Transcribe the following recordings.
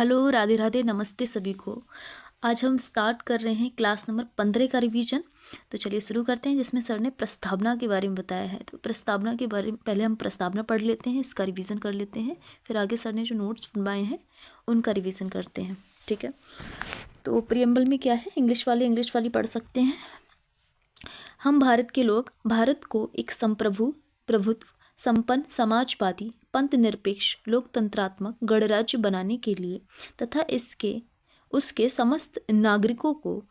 Hello, Radhe Radhe, नमस्ते सभी को। आज हम स्टार्ट कर रहे हैं क्लास नंबर 15 का रिवीजन। तो चलिए शुरू करते हैं, जिसमें सर ने प्रस्तावना के बारे में बताया है। तो प्रस्तावना के बारे में पहले हम प्रस्तावना पढ़ लेते हैं, इसका रिवीजन कर लेते हैं, फिर आगे सर ने जो नोट्स बनवाए हैं उनका रिवीजन करते हैं। ठीक है, तो प्रियम्बल में क्या है, इंग्लिश वाली पढ़ सकते हैं। हम भारत के लोग भारत को एक प्रभुत्व संपन्न समाजवादी पंथ निरपेक्ष लोकतंत्रात्मक गणराज्य बनाने के लिए तथा उसके समस्त नागरिकों को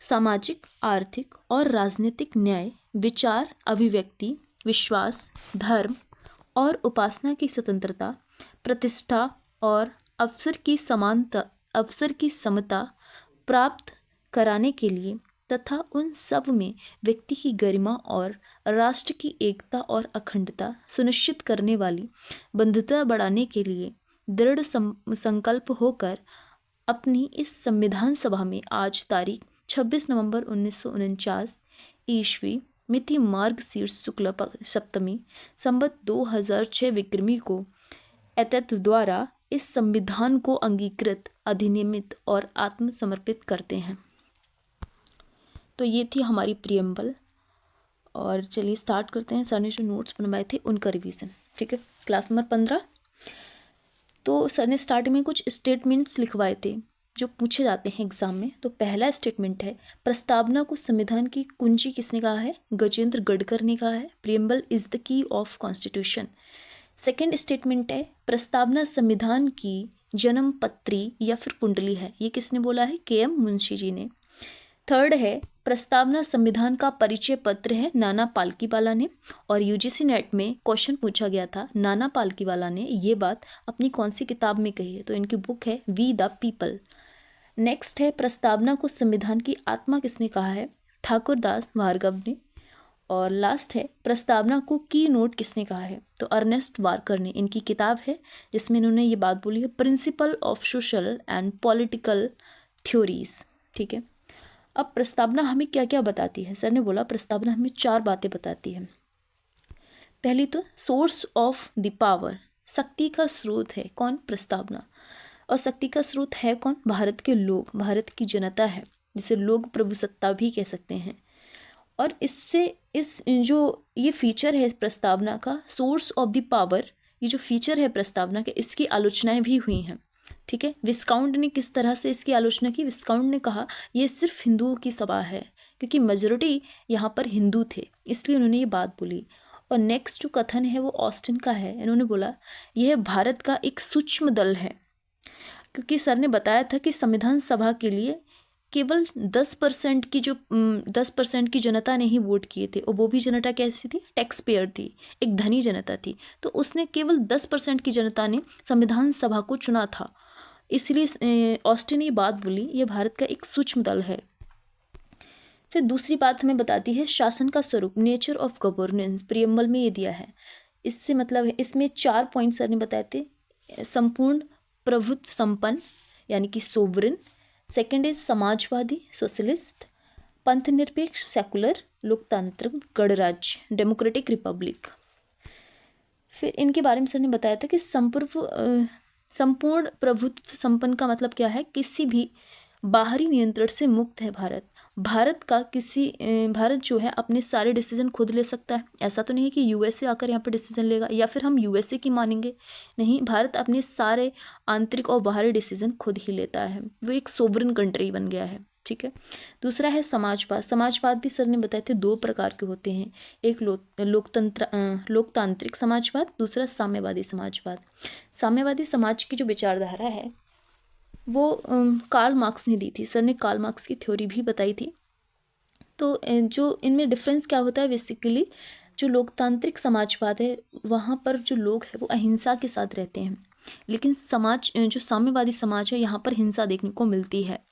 सामाजिक आर्थिक और राजनीतिक न्याय विचार अभिव्यक्ति विश्वास धर्म और उपासना की स्वतंत्रता प्रतिष्ठा और अवसर की समता प्राप्त कराने के लिए तथा उन सब में व्यक्ति की गरिमा और राष्ट्र की एकता और अखंडता सुनिश्चित करने वाली बंधुता बढ़ाने के लिए दृढ़ संकल्प होकर अपनी इस संविधान सभा में आज तारीख 26 नवंबर 1949 ईस्वी मिति मार्गशीर्ष शुक्ल सप्तमी संवत 2006 विक्रमी को एतत् द्वारा इस संविधान को अंगीकृत अधिनियमित और आत्मसमर्पित करते हैं। तो ये थी हमारी प्रियम्बल, और चलिए स्टार्ट करते हैं। सर ने जो नोट्स बनवाए थे उनका रिवीजन। ठीक है, क्लास नंबर 15। तो सर ने स्टार्टिंग में कुछ स्टेटमेंट्स लिखवाए थे जो पूछे जाते हैं एग्जाम में। तो पहला स्टेटमेंट है, प्रस्तावना को संविधान की कुंजी किसने कहा है? गजेंद्र गडकर ने कहा है। Preamble is the key of constitution. Second statement है, प्रस्तावना संविधान की जन्म पत्री या फिर कुंडली है। ये किसने बोला है? KM मुंशी जी ने। थर्ड है, प्रस्तावना संविधान का परिचय पत्र है, नाना पालकीवाला ने। और UGC नेट में क्वेश्चन पूछा गया था, नाना पालकीवाला ने ये बात अपनी कौन सी किताब में कही है? तो इनकी बुक है वी द पीपल। नेक्स्ट है, प्रस्तावना को संविधान की आत्मा किसने कहा है? ठाकुर दास भार्गव ने। और लास्ट है, प्रस्तावना को की नोट किसने कहा है? तो अर्नेस्ट वार्कर ने। इनकी किताब है जिसमें इन्होंने ये बात बोली है, principle of social and political theories. ठीक है, अब प्रस्तावना हमें क्या क्या बताती है? सर ने बोला प्रस्तावना हमें 4 बातें बताती है। पहली तो सोर्स ऑफ द पावर, शक्ति का स्रोत है कौन? प्रस्तावना। और शक्ति का स्रोत है कौन? भारत के लोग, भारत की जनता है, जिसे लोग प्रभुसत्ता भी कह सकते हैं। और ये फीचर है प्रस्तावना का, सोर्स ऑफ द पावर, ये जो फीचर है प्रस्तावना के, इसकी आलोचनाएं भी हुई हैं। ठीक है, विस्काउंट ने किस तरह से इसकी आलोचना की? विस्काउंट ने कहा ये सिर्फ हिंदुओं की सभा है, क्योंकि मेजोरिटी यहाँ पर हिंदू थे, इसलिए उन्होंने ये बात बोली। और नेक्स्ट जो कथन है वो ऑस्टिन का है। इन्होंने बोला यह भारत का एक सूक्ष्म दल है, क्योंकि सर ने बताया था कि संविधान सभा के लिए केवल 10% की जनता ने ही वोट किए थे, और वो भी जनता कैसी थी? टैक्स पेयर थी, एक धनी जनता थी। तो उसने केवल 10% की जनता ने संविधान सभा को चुना था, इसलिए ऑस्टिन ने ये बात बोली ये भारत का एक सूक्ष्म दल है। फिर दूसरी बात हमें बताती है शासन का स्वरूप, नेचर ऑफ गवर्नेंस। प्रियम्बल में ये दिया है, इससे मतलब है, इसमें 4 पॉइंट सर ने बताए थे। संपूर्ण प्रभुत्व संपन्न यानी कि sovereign. Second is Samajwadi socialist, पंथ निरपेक्ष सेकुलर, लोकतांत्रिक गणराज्य डेमोक्रेटिक रिपब्लिक। फिर इनके बारे में सर ने बताया था कि संपूर्ण प्रभुत्व संपन्न का मतलब क्या है? किसी भी बाहरी नियंत्रण से मुक्त है भारत। भारत जो है अपने सारे डिसीजन खुद ले सकता है। ऐसा तो नहीं है कि USA आकर यहाँ पर डिसीजन लेगा या फिर हम USA की मानेंगे, नहीं, भारत अपने सारे आंतरिक और बाहरी डिसीजन खुद ही लेता है। वो एक सोवरेन कंट्री बन गया है। ठीक है, दूसरा है समाजवाद। समाजवाद भी सर ने बताए थे 2 प्रकार के होते हैं, एक लोकतांत्रिक समाजवाद, दूसरा साम्यवादी समाजवाद। साम्यवादी समाज की जो विचारधारा है वो कार्ल मार्क्स ने दी थी। सर ने कार्ल मार्क्स की थ्योरी भी बताई थी। तो जो इनमें डिफरेंस क्या होता है, बेसिकली जो लोकतांत्रिक समाजवाद है वहाँ पर जो लोग हैं वो अहिंसा के साथ रहते हैं, लेकिन जो साम्यवादी समाज है यहाँ पर हिंसा देखने को मिलती है।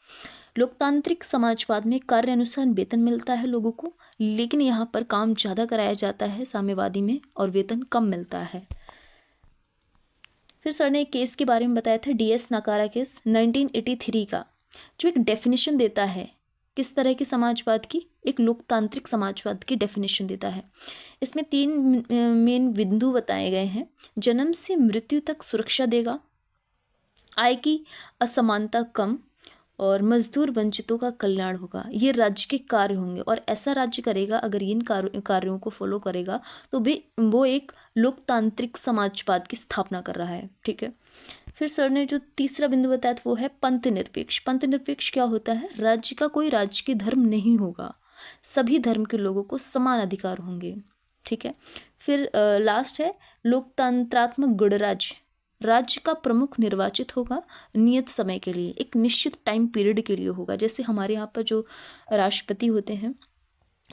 लोकतांत्रिक समाजवाद में कार्य अनुसार वेतन मिलता है लोगों को, लेकिन यहाँ पर काम ज़्यादा कराया जाता है साम्यवादी में, और वेतन कम मिलता है। फिर सर ने एक केस के बारे में बताया था, DS नाकारा केस 1983 का, जो एक डेफिनेशन देता है किस तरह के समाजवाद की? एक लोकतांत्रिक समाजवाद की डेफिनेशन देता है। इसमें 3 मेन बिंदु बताए गए हैं। जन्म से मृत्यु तक सुरक्षा देगा, आय की असमानता कम और मजदूर वंचितों का कल्याण होगा। ये राज्य के कार्य होंगे और ऐसा राज्य करेगा अगर इन कार्यों को फॉलो करेगा तो वो एक लोकतांत्रिक समाजवाद की स्थापना कर रहा है। ठीक है, फिर सर ने जो तीसरा बिंदु बताया था वो है पंथ निरपेक्ष। पंथ निरपेक्ष क्या होता है? राज्य का कोई राजकीय धर्म नहीं होगा, सभी धर्म के लोगों को समान अधिकार होंगे। ठीक है, फिर लास्ट है लोकतंत्रात्मक गणराज्य। राज्य का प्रमुख निर्वाचित होगा नियत समय के लिए, एक निश्चित टाइम पीरियड के लिए होगा। जैसे हमारे यहाँ पर जो राष्ट्रपति होते हैं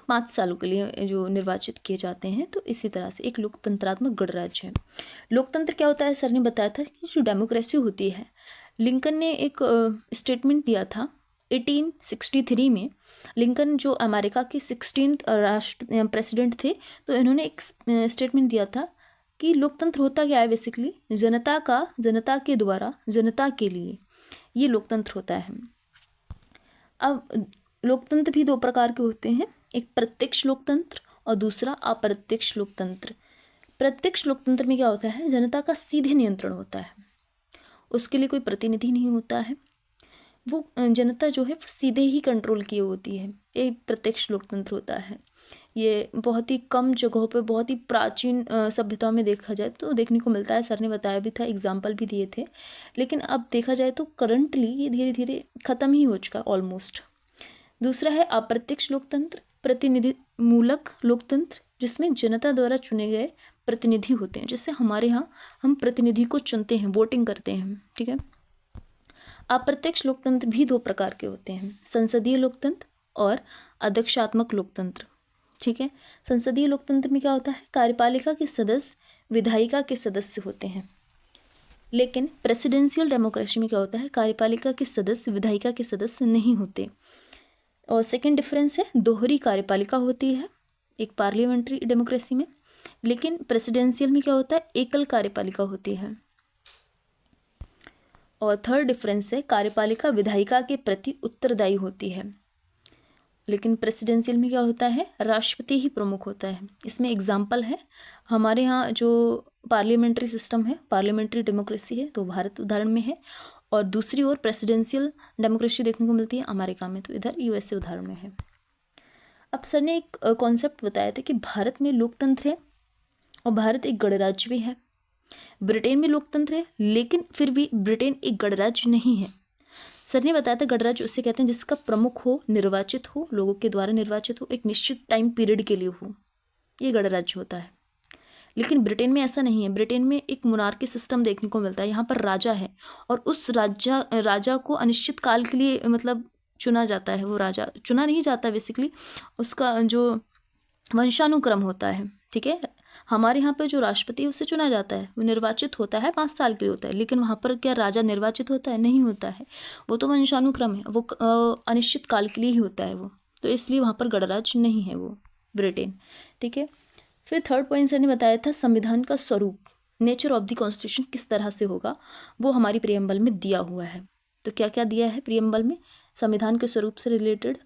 5 सालों के लिए जो निर्वाचित किए जाते हैं, तो इसी तरह से एक लोकतंत्रात्मक गणराज्य है। लोकतंत्र क्या होता है? सर ने बताया था कि जो डेमोक्रेसी होती है, लिंकन ने एक स्टेटमेंट दिया था 1863 में। लिंकन जो अमेरिका के 16th प्रेसिडेंट थे, तो इन्होंने एक स्टेटमेंट दिया था कि लोकतंत्र होता क्या है? बेसिकली जनता का, जनता के द्वारा, जनता के लिए, ये लोकतंत्र होता है। अब लोकतंत्र भी 2 प्रकार के होते हैं, एक प्रत्यक्ष लोकतंत्र और दूसरा अप्रत्यक्ष लोकतंत्र। प्रत्यक्ष लोकतंत्र में क्या होता है? जनता का सीधे नियंत्रण होता है, उसके लिए कोई प्रतिनिधि नहीं होता है, वो जनता जो है वो सीधे ही कंट्रोल किए होती है। ये प्रत्यक्ष लोकतंत्र होता है। ये बहुत ही कम जगहों पे, बहुत ही प्राचीन सभ्यताओं में देखा जाए तो देखने को मिलता है। सर ने बताया भी था, एग्जाम्पल भी दिए थे, लेकिन अब देखा जाए तो करंटली ये धीरे धीरे ख़त्म ही हो चुका ऑलमोस्ट। दूसरा है अप्रत्यक्ष लोकतंत्र, प्रतिनिधि मूलक लोकतंत्र, जिसमें जनता द्वारा चुने गए प्रतिनिधि होते हैं। जैसे हमारे यहाँ हम प्रतिनिधि को चुनते हैं, वोटिंग करते हैं। ठीक है, अप्रत्यक्ष लोकतंत्र भी 2 प्रकार के होते हैं, संसदीय लोकतंत्र और अध्यक्षात्मक लोकतंत्र। ठीक है, संसदीय लोकतंत्र में क्या होता है? कार्यपालिका के सदस्य विधायिका के सदस्य होते हैं, लेकिन प्रेसिडेंशियल डेमोक्रेसी में क्या होता है? कार्यपालिका के सदस्य विधायिका के सदस्य नहीं होते। और सेकंड डिफरेंस है दोहरी कार्यपालिका होती है एक पार्लियामेंट्री डेमोक्रेसी में, लेकिन प्रेसिडेंशियल में क्या होता है? एकल कार्यपालिका होती है। और थर्ड डिफरेंस है कार्यपालिका विधायिका के प्रति उत्तरदायी होती है, लेकिन प्रेसिडेंशियल में क्या होता है? राष्ट्रपति ही प्रमुख होता है। इसमें एग्जाम्पल है, हमारे यहाँ जो पार्लियामेंट्री सिस्टम है, पार्लियामेंट्री डेमोक्रेसी है, तो भारत उदाहरण में है, और दूसरी ओर प्रेसिडेंशियल डेमोक्रेसी देखने को मिलती है अमेरिका में, तो इधर यूएसए उदाहरण में है। अब सर ने एक कॉन्सेप्ट बताया था कि भारत में लोकतंत्र है और भारत एक गणराज्य भी है। ब्रिटेन में लोकतंत्र है, लेकिन फिर भी ब्रिटेन एक गणराज्य नहीं है। सर ने बताया था गणराज्य उसे कहते हैं जिसका प्रमुख हो, निर्वाचित हो, लोगों के द्वारा निर्वाचित हो, एक निश्चित टाइम पीरियड के लिए हो, ये गणराज्य होता है। लेकिन ब्रिटेन में ऐसा नहीं है। ब्रिटेन में एक मोनार्की सिस्टम देखने को मिलता है। यहाँ पर राजा है और उस राजा को अनिश्चित काल के लिए मतलब चुना जाता है। वो राजा चुना नहीं जाता, बेसिकली उसका जो वंशानुक्रम होता है। ठीक है, हमारे यहाँ पे जो राष्ट्रपति है उससे चुना जाता है, वो निर्वाचित होता है, 5 साल के लिए होता है। लेकिन वहाँ पर क्या राजा निर्वाचित होता है? नहीं होता है, वो तो वंशानुक्रम है, वो अनिश्चित काल के लिए ही होता है वो, तो इसलिए वहाँ पर गणराज्य नहीं है वो ब्रिटेन। ठीक है, फिर थर्ड पॉइंट सर ने बताया था संविधान का स्वरूप, नेचर ऑफ द कॉन्स्टिट्यूशन किस तरह से होगा, वो हमारी प्रियम्बल में दिया हुआ है। तो क्या क्या दिया है प्रियम्बल में? संविधान के स्वरूप से रिलेटेड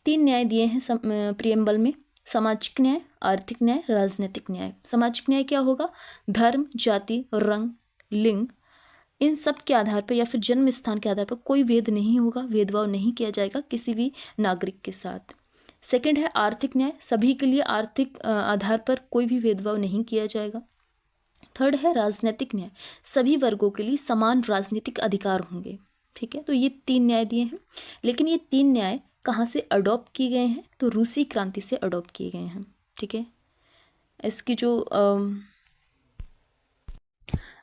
3 न्याय दिए हैं प्रियम्बल में, सामाजिक न्याय, आर्थिक न्याय, राजनीतिक न्याय। सामाजिक न्याय क्या होगा? धर्म, जाति, रंग, लिंग, इन सब के आधार पर या फिर जन्म स्थान के आधार पर कोई भेद नहीं होगा, भेदभाव नहीं किया जाएगा किसी भी नागरिक के साथ। सेकंड है आर्थिक न्याय, सभी के लिए आर्थिक आधार पर कोई भी भेदभाव नहीं किया जाएगा। थर्ड है राजनीतिक न्याय, सभी वर्गों के लिए समान राजनीतिक अधिकार होंगे। ठीक है, तो ये 3 न्याय दिए हैं। लेकिन ये 3 न्याय कहाँ से अडॉप्ट किए गए हैं? तो रूसी क्रांति से अडॉप्ट किए गए हैं। ठीक है, इसकी जो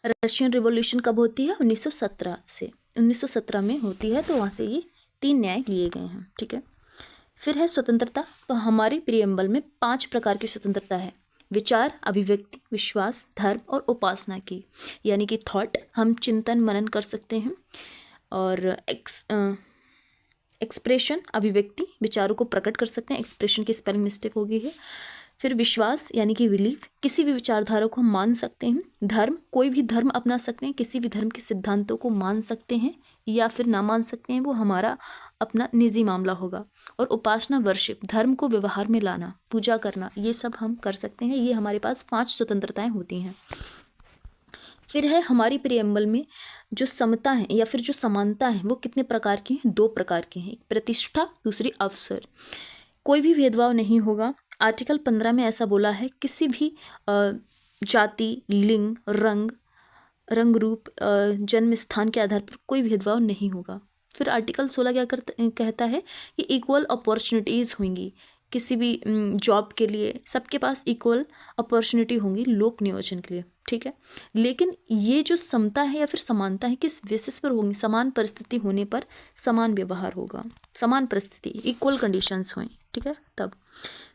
रशियन रिवॉल्यूशन कब होती है? 1917 से, 1917 में होती है, तो वहाँ से ये 3 न्याय लिए गए हैं। ठीक है, फिर है स्वतंत्रता। तो हमारी प्रियम्बल में 5 प्रकार की स्वतंत्रता है, विचार, अभिव्यक्ति, विश्वास, धर्म और उपासना की, यानी कि थॉट, हम चिंतन मनन कर सकते हैं। और एक्सप्रेशन, अभिव्यक्ति, विचारों को प्रकट कर सकते हैं, एक्सप्रेशन की स्पेलिंग मिस्टेक हो गई है। फिर विश्वास यानी कि बिलीफ, किसी भी विचारधारा को हम मान सकते हैं। धर्म, कोई भी धर्म अपना सकते हैं, किसी भी धर्म के सिद्धांतों को मान सकते हैं या फिर ना मान सकते हैं, वो हमारा अपना निजी मामला होगा। और उपासना, वर्शिप, धर्म को व्यवहार में लाना, पूजा करना, ये सब हम कर सकते हैं। ये हमारे पास 5 स्वतंत्रताएं होती हैं। फिर है हमारी प्रियम्बल में जो समता है या फिर जो समानता है वो कितने प्रकार की हैं? 2 प्रकार की हैं, एक प्रतिष्ठा, दूसरी अवसर। कोई भी भेदभाव नहीं होगा। आर्टिकल 15 में ऐसा बोला है, किसी भी जाति, लिंग, रंग रूप, जन्म स्थान के आधार पर कोई भेदभाव नहीं होगा। फिर आर्टिकल 16 क्या कहता है कि इक्वल अपॉर्चुनिटीज़ होंगी, किसी भी जॉब के लिए सबके पास इक्वल अपॉर्चुनिटी होंगी लोक नियोजन के लिए, ठीक है। लेकिन ये जो समता है या फिर समानता है किस बेसिस पर होंगी? समान परिस्थिति होने पर समान व्यवहार होगा, समान परिस्थिति, इक्वल कंडीशंस हों, ठीक है तब।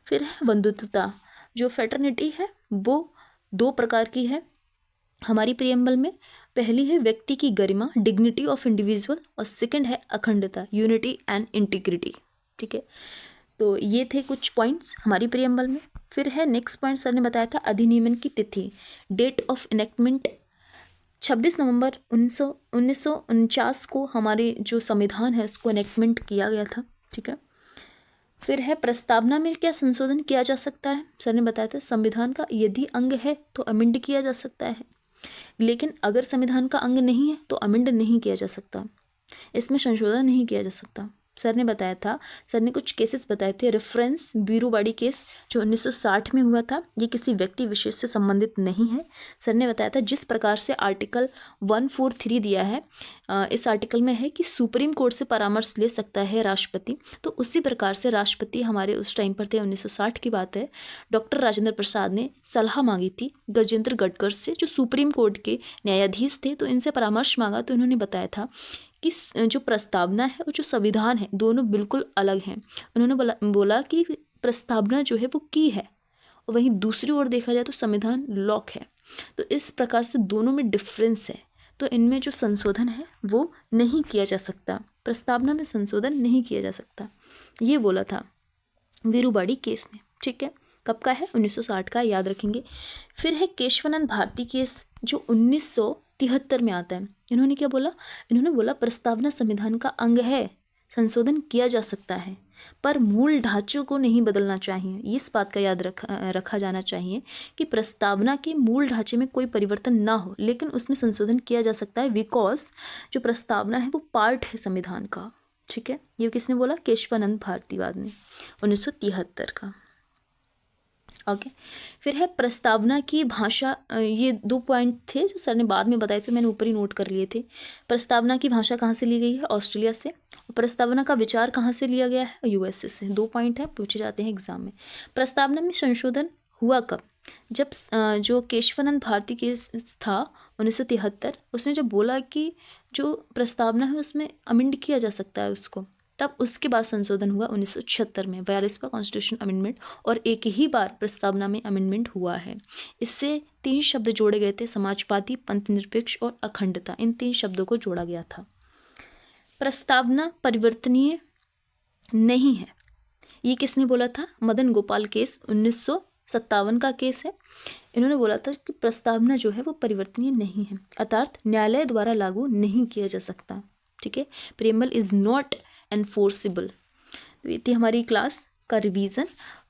फिर है बंधुत्वता, जो फ्रेटर्निटी है वो 2 प्रकार की है हमारी प्रियम्बल में। पहली है व्यक्ति की गरिमा, डिग्निटी ऑफ इंडिविजुअल, और सेकंड है अखंडता, यूनिटी एंड इंटीग्रिटी, ठीक है। तो ये थे कुछ पॉइंट्स हमारी प्रियम्बल में। फिर है नेक्स्ट पॉइंट, सर ने बताया था अधिनियमन की तिथि, डेट ऑफ इनेक्टमेंट 26 नवंबर 1949 को हमारे जो संविधान है उसको इनेक्टमेंट किया गया था, ठीक है। फिर है प्रस्तावना में क्या संशोधन किया जा सकता है? सर ने बताया था संविधान का यदि अंग है तो अमेंड किया जा सकता है, लेकिन अगर संविधान का अंग नहीं है तो अमेंड नहीं किया जा सकता, इसमें संशोधन नहीं किया जा सकता। सर ने बताया था, सर ने कुछ केसेस बताए थे, रेफरेंस बीरूबाड़ी केस जो 1960 में हुआ था, ये किसी व्यक्ति विशेष से संबंधित नहीं है। सर ने बताया था जिस प्रकार से आर्टिकल 143 दिया है, इस आर्टिकल में है कि सुप्रीम कोर्ट से परामर्श ले सकता है राष्ट्रपति, तो उसी प्रकार से राष्ट्रपति हमारे उस टाइम पर थे, 1960 की बात है, डॉक्टर राजेंद्र प्रसाद ने सलाह मांगी थी गजेंद्र गडकर से, जो सुप्रीम कोर्ट के न्यायाधीश थे, तो इनसे परामर्श मांगा तो इन्होंने बताया था कि जो प्रस्तावना है और जो संविधान है दोनों बिल्कुल अलग हैं। उन्होंने बोला कि प्रस्तावना जो है वो की है और वहीं दूसरी ओर देखा जाए तो संविधान लॉक है, तो इस प्रकार से दोनों में डिफरेंस है, तो इनमें जो संशोधन है वो नहीं किया जा सकता, प्रस्तावना में संशोधन नहीं किया जा सकता, ये बोला था वीरूबाड़ी केस में, ठीक है। कब का है? 1960 का, याद रखेंगे। फिर है केशवानंद भारती केस जो 1973 में आता है। इन्होंने क्या बोला? इन्होंने बोला प्रस्तावना संविधान का अंग है, संशोधन किया जा सकता है, पर मूल ढांचों को नहीं बदलना चाहिए। इस बात का याद रखा जाना चाहिए कि प्रस्तावना के मूल ढांचे में कोई परिवर्तन ना हो, लेकिन उसमें संशोधन किया जा सकता है, बिकॉज जो प्रस्तावना है वो पार्ट है संविधान का, ठीक है। ये किसने बोला? केशवानंद भारतीवाद ने, 1973 का, ओके। फिर है प्रस्तावना की भाषा, ये 2 पॉइंट थे जो सर ने बाद में बताए थे, मैंने ऊपर ही नोट कर लिए थे। प्रस्तावना की भाषा कहाँ से ली गई है? ऑस्ट्रेलिया से। प्रस्तावना का विचार कहाँ से लिया गया है? यूएसए से। 2 पॉइंट है, पूछे जाते हैं एग्जाम में। प्रस्तावना में संशोधन हुआ कब? जब जो केशवानंद भारती केस था 1973, उसने जब बोला कि जो प्रस्तावना है उसमें अमेंड किया जा सकता है उसको, तब उसके बाद संशोधन हुआ 1976 में, 42वां कॉन्स्टिट्यूशन अमेंडमेंट, और एक ही बार प्रस्तावना में अमेंडमेंट हुआ है। इससे 3 शब्द जोड़े गए थे, समाजवादी, पंथ निरपेक्ष और अखंडता, इन 3 शब्दों को जोड़ा गया था। प्रस्तावना परिवर्तनीय नहीं है, ये किसने बोला था? मदन गोपाल केस 1957 का केस है। इन्होंने बोला था कि प्रस्तावना जो है वो परिवर्तनीय नहीं है, अर्थात न्यायालय द्वारा लागू नहीं किया जा सकता, ठीक है। Preamble is not enforceable. तो ये थी हमारी क्लास का रिवीजन।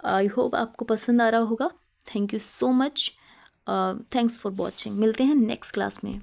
आई होप आपको पसंद आ रहा होगा। Thank you so much, thanks for watching. मिलते हैं नेक्स्ट क्लास में।